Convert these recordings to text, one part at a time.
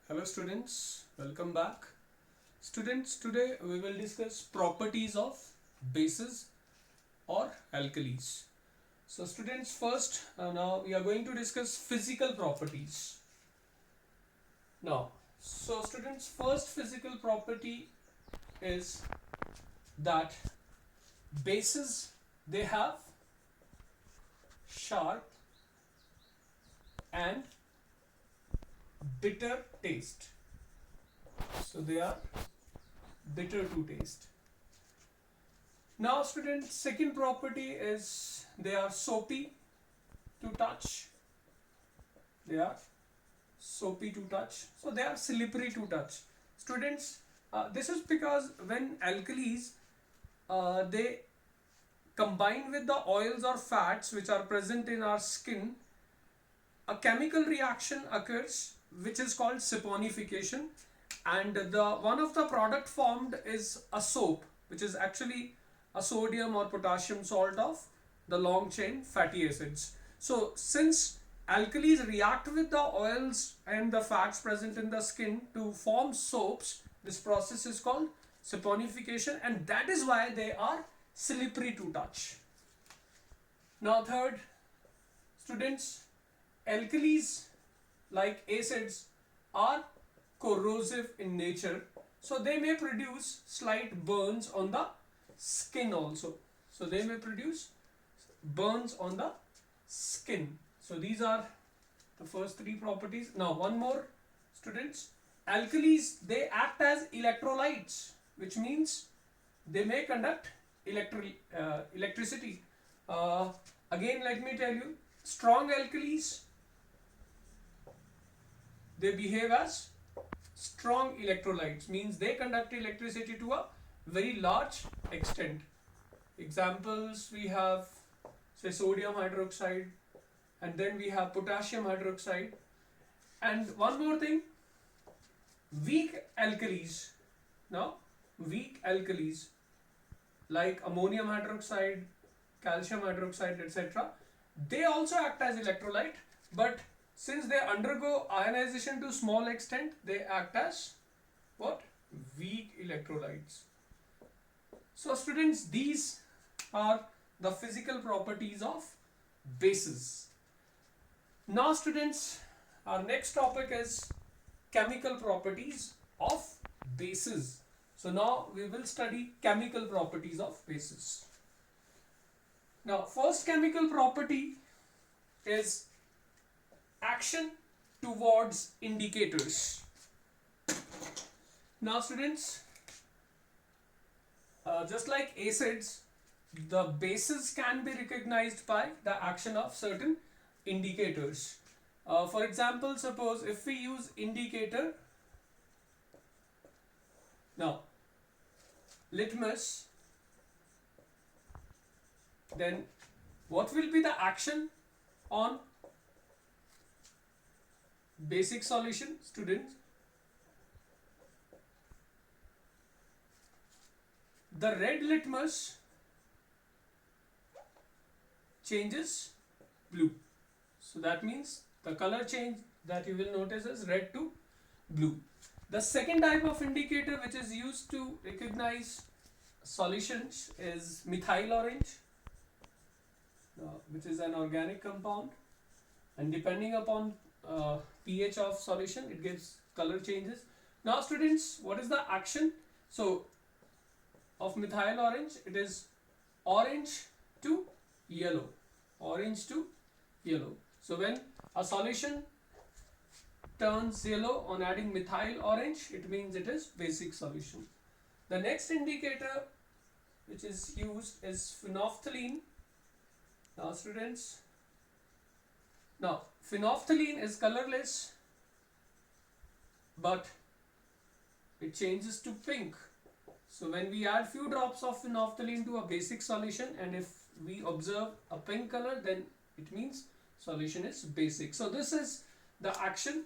Hello students, welcome back. Students, today we will discuss properties of bases or alkalis. So students, first now we are going to discuss physical properties. Now, so students, first physical property is that bases, they have sharp and bitter taste. So they are bitter to taste. Now students, second property is they are soapy to touch. They are soapy to touch. So they are slippery to touch. Students, this is because when alkalis they combine with the oils or fats which are present in our skin, a chemical reaction occurs which is called saponification, and the one of the product formed is a soap, which is actually a sodium or potassium salt of the long chain fatty acids. So since alkalis react with the oils and the fats present in the skin to form soaps, this process is called saponification, and that is why they are slippery to touch. Now third, students, alkalis like acids are corrosive in nature, so they may produce slight burns on the skin also. So they may produce burns on the skin. So these are the first three properties. Now one more, students, alkalis, they act as electrolytes, which means they may conduct electricity. Again, let me tell you, strong alkalis, they behave as strong electrolytes, means they conduct electricity to a very large extent. Examples we have, say, sodium hydroxide, and then we have potassium hydroxide. And one more thing, weak alkalis. Now, weak alkalis like ammonium hydroxide, calcium hydroxide, etc., they also act as electrolyte, but since they undergo ionization to small extent, they act as what? Weak electrolytes. So students, these are the physical properties of bases. Now students, our next topic is chemical properties of bases. So now we will study chemical properties of bases. Now first chemical property is action towards indicators. Now students, just like acids, the bases can be recognized by the action of certain indicators. For example, suppose if we use indicator, now litmus, then what will be the action on basic solution, students? The red litmus changes blue. So that means the color change that you will notice is red to blue. The second type of indicator which is used to recognize solutions is methyl orange, which is an organic compound, and depending upon pH of solution, it gives color changes. Now students, what is the action? So of methyl orange, it is orange to yellow, orange to yellow. So when a solution turns yellow on adding methyl orange, it means it is basic solution. The next indicator which is used is phenolphthalein. Now students, now phenolphthalein is colorless, but it changes to pink. So when we add few drops of phenolphthalein to a basic solution, and if we observe a pink color, then it means solution is basic. So this is the action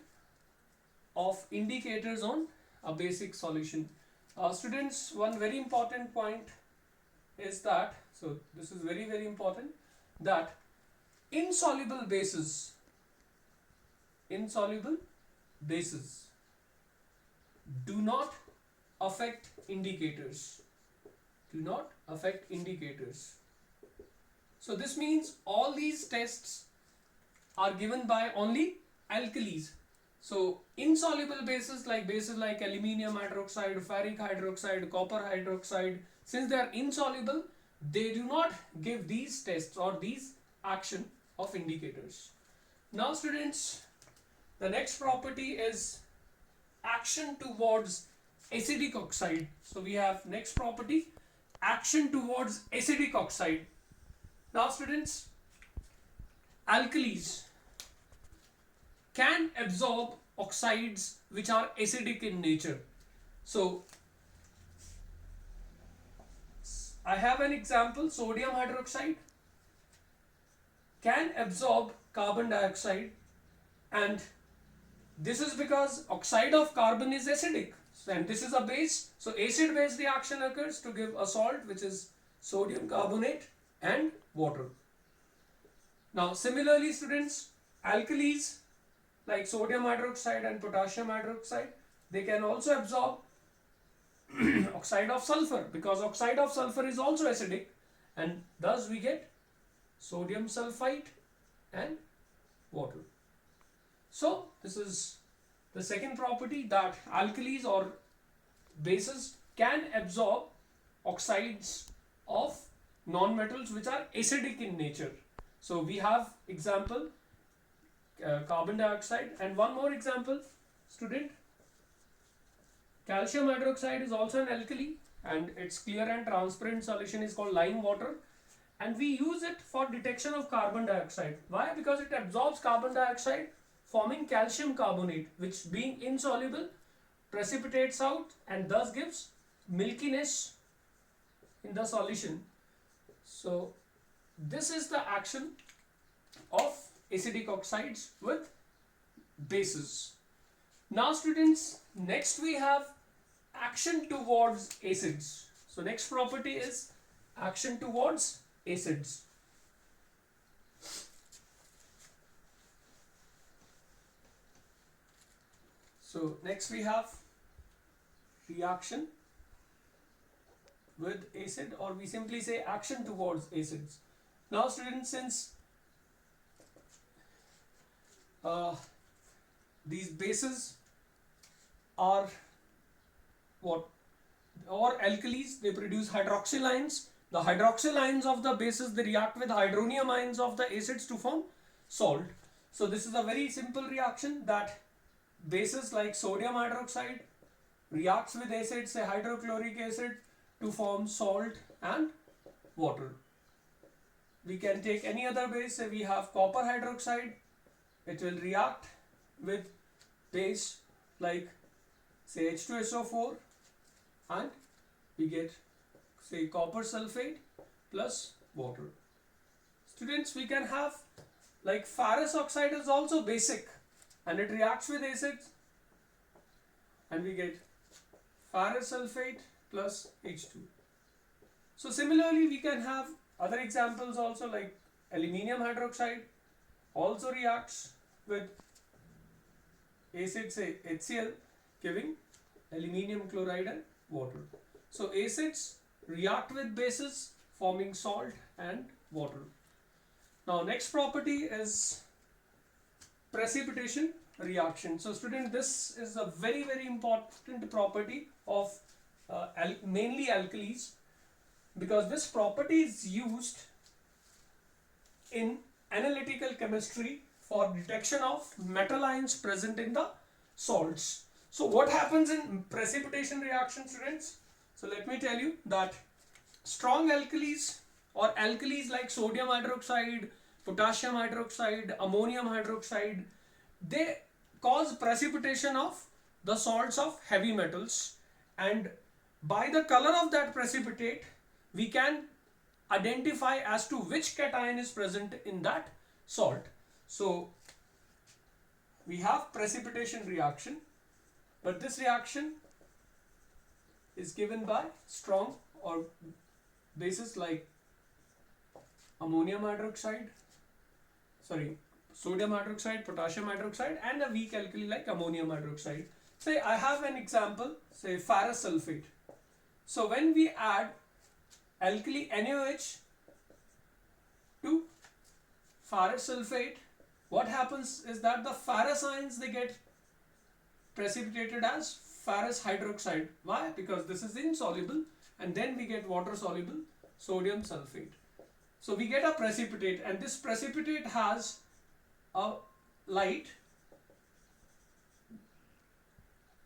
of indicators on a basic solution. Students, one very important point is that, so this is very important, that insoluble bases do not affect indicators. Do not affect indicators. So this means all these tests are given by only alkalis. So insoluble bases like aluminium hydroxide, ferric hydroxide, copper hydroxide, since they are insoluble, they do not give these tests or these action of indicators. Now students, the next property is action towards acidic oxide. So we have next property, action towards acidic oxide. Now students, alkalis can absorb oxides which are acidic in nature. So I have an example, sodium hydroxide can absorb carbon dioxide, and this is because oxide of carbon is acidic and this is a base. So acid base reaction occurs to give a salt which is sodium carbonate and water. Now similarly students, alkalis like sodium hydroxide and potassium hydroxide, they can also absorb oxide of sulfur, because oxide of sulfur is also acidic, and thus we get sodium sulfite and water. So this is the second property, that alkalis or bases can absorb oxides of non-metals which are acidic in nature. So we have example carbon dioxide, and one more example student, calcium hydroxide is also an alkali and its clear and transparent solution is called lime water, and we use it for detection of carbon dioxide. Why? Because it absorbs carbon dioxide forming calcium carbonate, which being insoluble precipitates out and thus gives milkiness in the solution. So this is the action of acidic oxides with bases. Now students, next we have action towards acids. So next property is action towards acids. So next we have reaction with acid, or we simply say action towards acids. Now students, since these bases are what, or alkalis, they produce hydroxyl ions. The hydroxyl ions of the bases, they react with hydronium ions of the acids to form salt. So this is a very simple reaction, that bases like sodium hydroxide reacts with acids, say hydrochloric acid, to form salt and water. We can take any other base, say we have copper hydroxide, it will react with base like say H2SO4 and we get say copper sulfate plus water. Students, we can have like ferrous oxide is also basic and it reacts with acids and we get ferrous sulfate plus H2. So similarly we can have other examples also, like aluminium hydroxide also reacts with acid, say HCl, giving aluminium chloride and water. So acids react with bases forming salt and water. Now next property is precipitation reaction. So student, this is a very important property of mainly alkalis, because this property is used in analytical chemistry for detection of metal ions present in the salts. So what happens in precipitation reaction, students? So let me tell you that strong alkalis or alkalis like sodium hydroxide, potassium hydroxide, ammonium hydroxide, they cause precipitation of the salts of heavy metals, and by the color of that precipitate we can identify as to which cation is present in that salt. So we have precipitation reaction, but this reaction is given by strong or bases like ammonium hydroxide, sodium hydroxide, potassium hydroxide, and a weak alkali like ammonium hydroxide. Say I have an example, say ferrous sulfate. So when we add alkali NaOH to ferrous sulfate, what happens is that the ferrous ions, they get precipitated as ferrous hydroxide. Why? Because this is insoluble, and then we get water soluble sodium sulfate. So we get a precipitate, and this precipitate has a light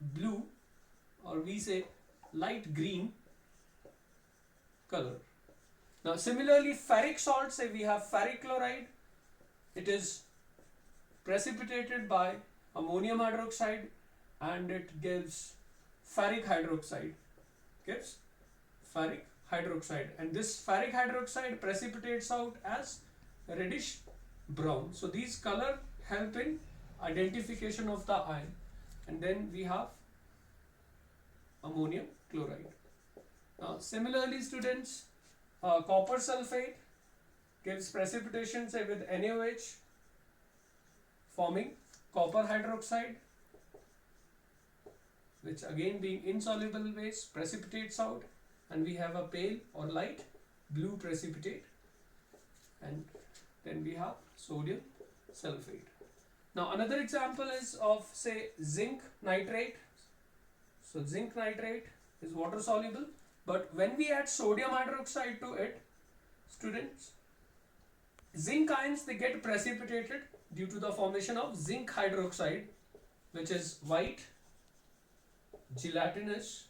blue, or we say light green color. Now similarly, ferric salt, say we have ferric chloride, it is precipitated by ammonium hydroxide and it gives ferric hydroxide, gives ferric hydroxide, and this ferric hydroxide precipitates out as reddish brown. So these color help in identification of the ion. And then we have ammonium chloride. Now similarly, students, copper sulfate gives precipitation, say with NaOH, forming copper hydroxide, which again being insoluble base precipitates out, and we have a pale or light blue precipitate, and then we have sodium sulfate. Now another example is of, say, zinc nitrate. So zinc nitrate is water soluble, but when we add sodium hydroxide to it, students, zinc ions, they get precipitated due to the formation of zinc hydroxide, which is white gelatinous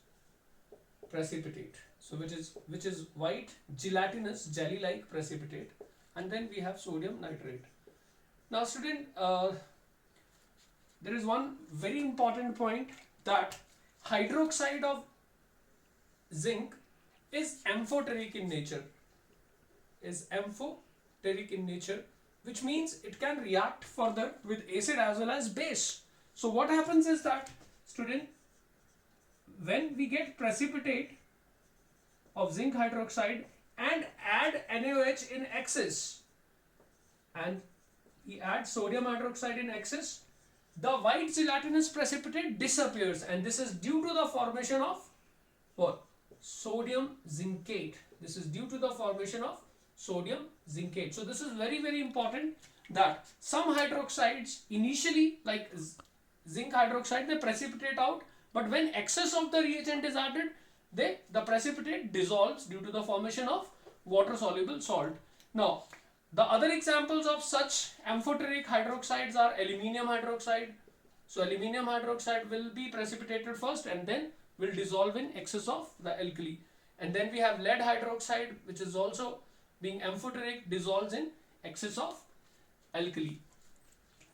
precipitate. So which is white gelatinous jelly like precipitate, and then we have sodium nitrate. Now student, there is one very important point, that hydroxide of zinc is amphoteric in nature, which means it can react further with acid as well as base. So what happens is that, student, when we get precipitate of zinc hydroxide and add NaOH in excess, and we add sodium hydroxide in excess, the white gelatinous precipitate disappears, and this is due to the formation of what? Sodium zincate. This is due to the formation of sodium zincate. So this is very, very important, that some hydroxides initially, like zinc hydroxide, they precipitate out, but when excess of the reagent is added, the precipitate dissolves due to the formation of water soluble salt. Now the other examples of such amphoteric hydroxides are aluminium hydroxide. So aluminium hydroxide will be precipitated first and then will dissolve in excess of the alkali. And then we have lead hydroxide, which is also being amphoteric, dissolves in excess of alkali.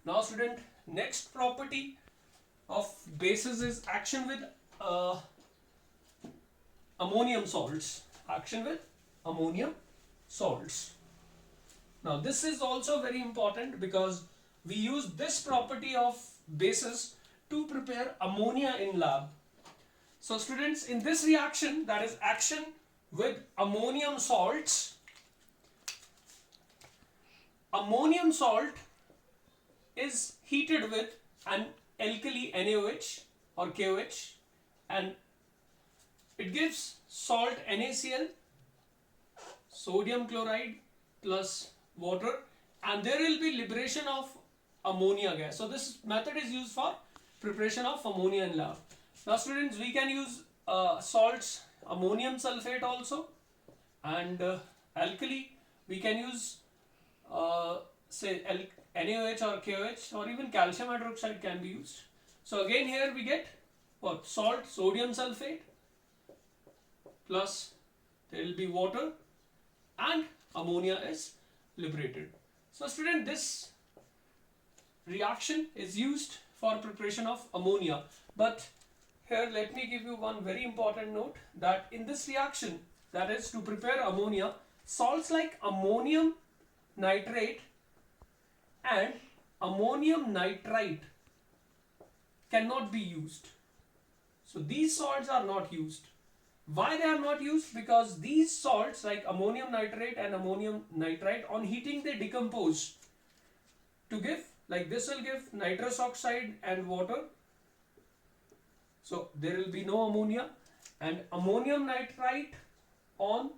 Now student, next property of bases is action with ammonium salts. Action with ammonium salts. Now this is also very important, because we use this property of bases to prepare ammonia in lab. So students, in this reaction, that is action with ammonium salts, ammonium salt is heated with an alkali NaOH or KOH, and it gives salt NaCl, sodium chloride plus water, and there will be liberation of ammonia gas. So this method is used for preparation of ammonia in lab. Now students, we can use salts, ammonium sulfate also, and alkali we can use say NaOH or KOH, or even calcium hydroxide can be used. So again here we get what? Salt, sodium sulfate, plus there will be water, and ammonia is liberated. So student, this reaction is used for preparation of ammonia. But here let me give you one very important note, that in this reaction, that is to prepare ammonia, salts like ammonium nitrate and ammonium nitrite cannot be used. So these salts are not used. Why they are not used? Because these salts like ammonium nitrate and ammonium nitrite, on heating they decompose to give, like this will give nitrous oxide and water, So there will be no ammonia, and ammonium nitrite on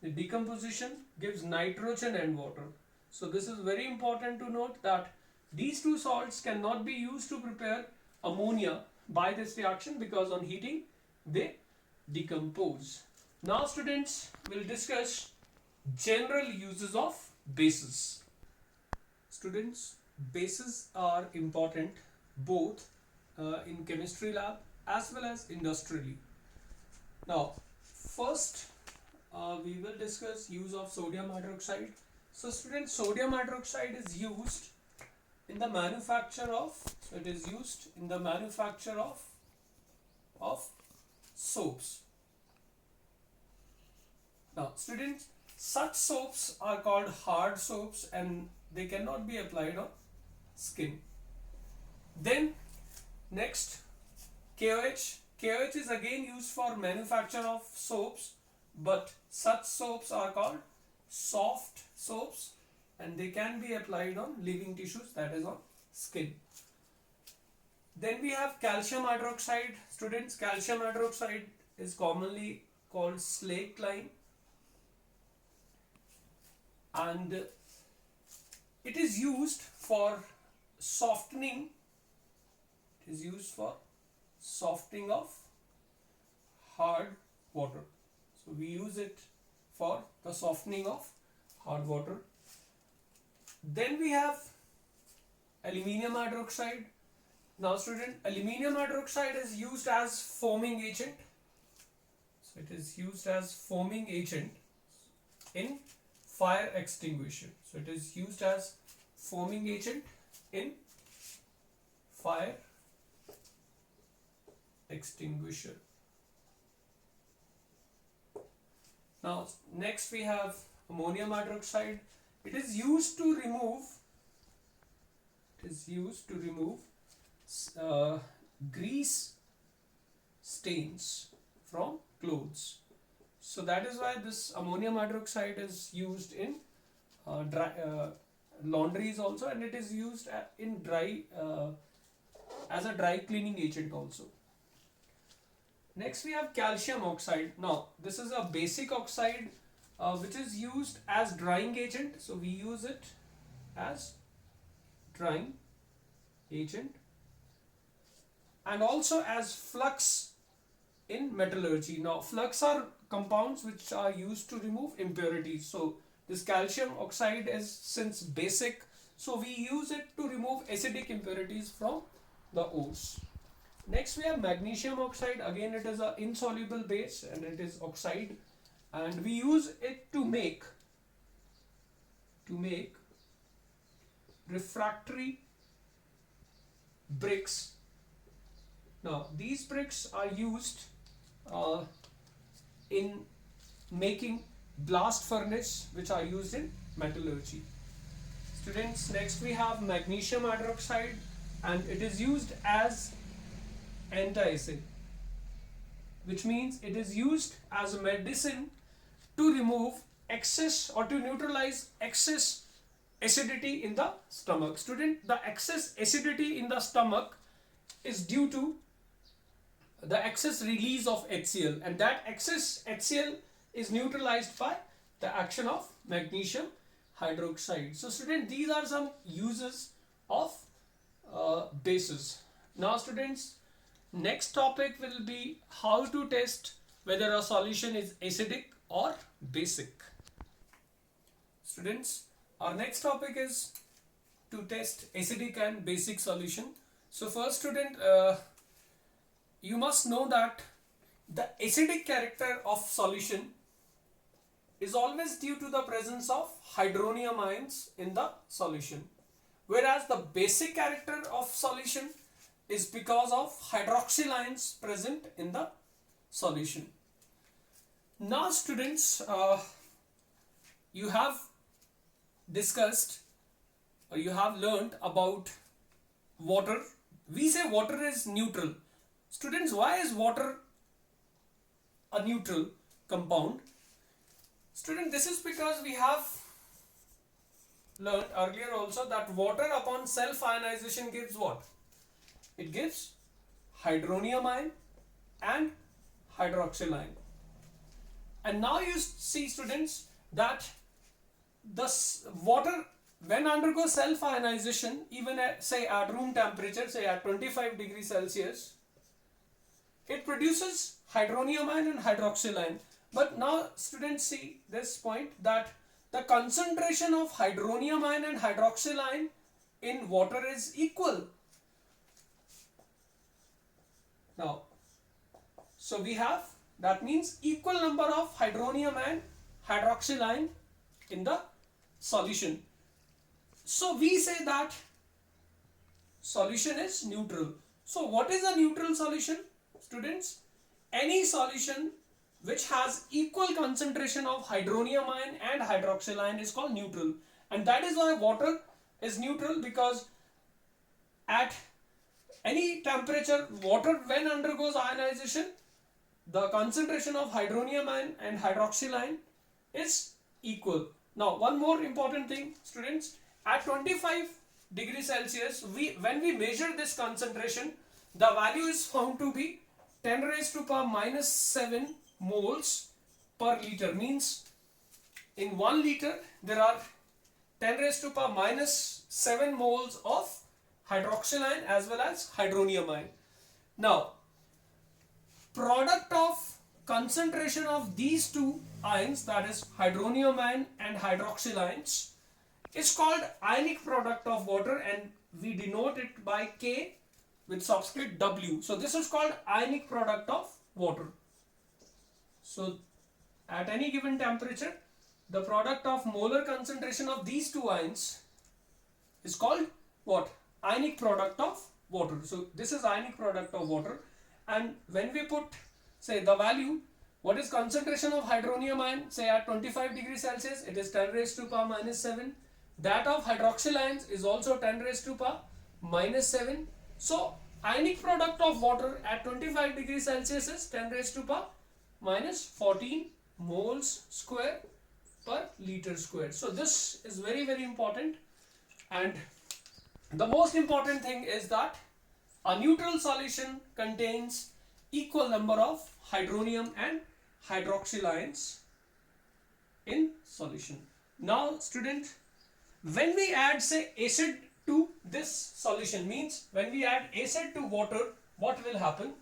the decomposition gives nitrogen and water. So this is very important to note that these two salts cannot be used to prepare ammonia by this reaction because on heating they decompose. Now students will discuss general uses of bases. Students, bases are important both in chemistry lab as well as industrially. Now first we will discuss use of sodium hydroxide. So students, sodium hydroxide is used in the manufacture of, so it is used in the manufacture of soaps. Now students, such soaps are called hard soaps and they cannot be applied on skin. Then next, KOH. KOH is again used for manufacture of soaps, but such soaps are called soft soaps and they can be applied on living tissues, that is on skin. Then we have calcium hydroxide. Students, calcium hydroxide is commonly called slaked lime and it is used for softening. It is used for softening of hard water. So we use it for the softening of hard water. Then we have aluminium hydroxide. Now student, aluminium hydroxide is used as foaming agent. So it is used as foaming agent in fire extinguisher. So it is used as foaming agent in fire extinguisher. Now next we have ammonium hydroxide. It is used to remove grease stains from clothes. So that is why this ammonium hydroxide is used in laundries also, and it is used in as a dry cleaning agent also. Next we have calcium oxide. Now this is a basic oxide which is used as drying agent. So we use it as drying agent and also as flux in metallurgy. Now flux are compounds which are used to remove impurities. So this calcium oxide is since basic, so we use it to remove acidic impurities from the ores. Next we have magnesium oxide. Again it is an insoluble base and it is oxide, and we use it to make refractory bricks. Now these bricks are used in making blast furnace, which are used in metallurgy. Students, next we have magnesium hydroxide and it is used as antacid, which means it is used as a medicine to remove excess or to neutralize excess acidity in the stomach. Student, the excess acidity in the stomach is due to the excess release of HCl, and that excess HCl is neutralized by the action of magnesium hydroxide. So student, these are some uses of bases. Now students, next topic will be how to test whether a solution is acidic or basic. Students, our next topic is to test acidic and basic solution. So first student, you must know that the acidic character of solution is always due to the presence of hydronium ions in the solution, whereas the basic character of solution is because of hydroxyl ions present in the solution. Now students, you have discussed or you have learned about water. We say water is neutral. Students, why is water a neutral compound? Student, this is because we have learned earlier also that water upon self ionization gives what? It gives hydronium ion and hydroxyl ion. And now you see, students, that the water, when undergoes self ionization, even at, say, at room temperature, say at 25 degrees Celsius, it produces hydronium ion and hydroxyl ion. But now students see this point, that the concentration of hydronium ion and hydroxyl ion in water is equal. Now, so we have, that means equal number of hydronium and hydroxyl ion in the solution. So we say that solution is neutral. So what is a neutral solution, students? Any solution which has equal concentration of hydronium ion and hydroxyl ion is called neutral. And that is why water is neutral, because at any temperature, water when undergoes ionization, the concentration of hydronium ion and hydroxyl ion is equal. Now, one more important thing, students, at 25 degrees Celsius, when we measure this concentration, the value is found to be 10 raised to power minus 7 moles per liter. Means in 1 liter there are 10 raised to power minus 7 moles of hydroxyl ion as well as hydronium ion. Now, product of concentration of these two ions, that is hydronium ion and hydroxyl ions, is called ionic product of water, and we denote it by K with subscript W. So this is called ionic product of water. So at any given temperature, the product of molar concentration of these two ions is called what? Ionic product of water. So this is ionic product of water. And when we put, say, the value, what is concentration of hydronium ion, say at 25 degrees Celsius, it is 10 raised to power minus 7. That of hydroxyl ions is also 10 raised to power minus 7. So ionic product of water at 25 degrees Celsius is 10 raised to power minus 14 moles square per liter square. So this is very, very important. And the most important thing is that a neutral solution contains equal number of hydronium and hydroxyl ions in solution. Now, student, when we add, say, acid to this solution, means when we add acid to water, what will happen,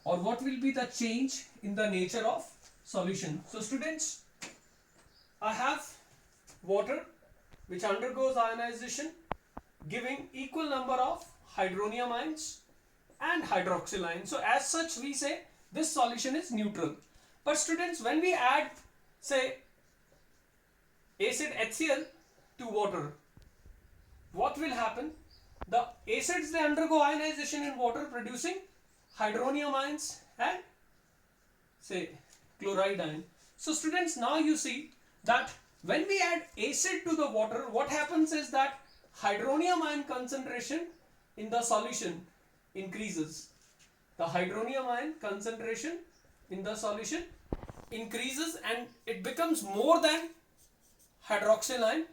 or what will be the change in the nature of solution? So students, I have water which undergoes ionization, giving equal number of hydronium ions and hydroxyl ions. So as such, we say this solution is neutral. But students, when we add, say, acid HCl to water, what will happen? The acids, they undergo ionization in water, producing hydronium ions and, say, chloride ion. So students, now you see that when we add acid to the water, what happens is that hydronium ion concentration in the solution increases. The hydronium ion concentration in the solution increases and it becomes more than hydroxyl ion.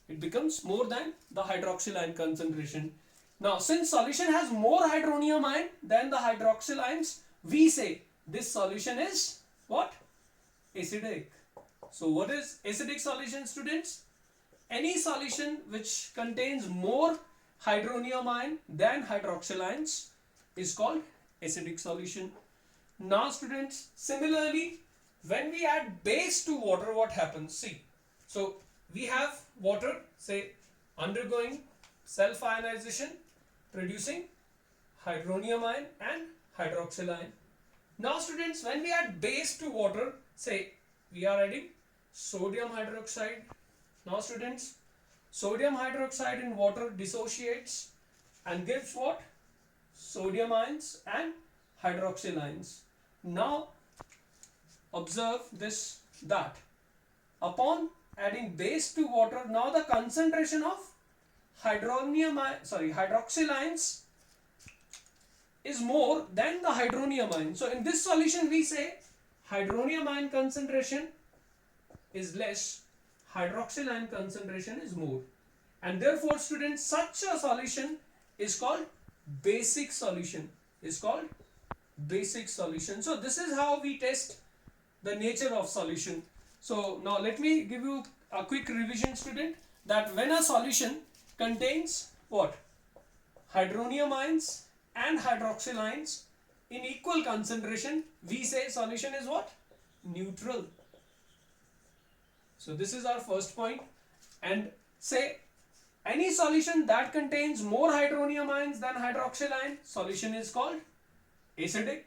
It becomes more than the hydroxyl ion concentration. Now, since solution has more hydronium ion than the hydroxyl ions, we say this solution is what? Acidic. So what is acidic solution, students? Any solution which contains more hydronium ion than hydroxyl ions is called acidic solution. Now students, similarly, when we add base to water, what happens? See, so we have water, say, undergoing self-ionization, producing hydronium ion and hydroxyl ion. Now students, when we add base to water, say we are adding sodium hydroxide. Now students, sodium hydroxide in water dissociates and gives what? Sodium ions and hydroxyl ions. Now observe this, that upon adding base to water, now the concentration of hydroxyl ions is more than the hydronium ion. So in this solution we say hydronium ion concentration is less, hydroxyl ion concentration is more, and therefore students, such a solution is called basic solution is called basic solution. So this is how we test the nature of solution. So now let me give you a quick revision, student, that when a solution contains what? Hydronium ions and hydroxyl ions in equal concentration, we say solution is what? Neutral. So this is our first point. And say any solution that contains more hydronium ions than hydroxyl ion, solution is called acidic.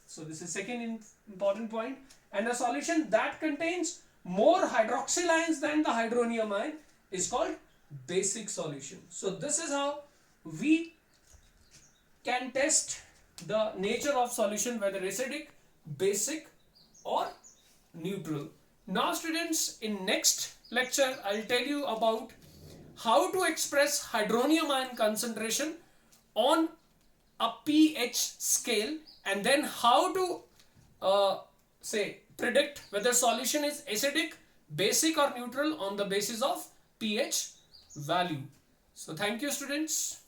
So this is second important point. And a solution that contains more hydroxyl ions than the hydronium ion is called basic solution. So this is how we can test the nature of solution, whether acidic, basic or neutral. Now students, in next lecture I'll tell you about how to express hydronium ion concentration on a pH scale, and then how to predict whether solution is acidic, basic or neutral on the basis of pH value. So thank you students.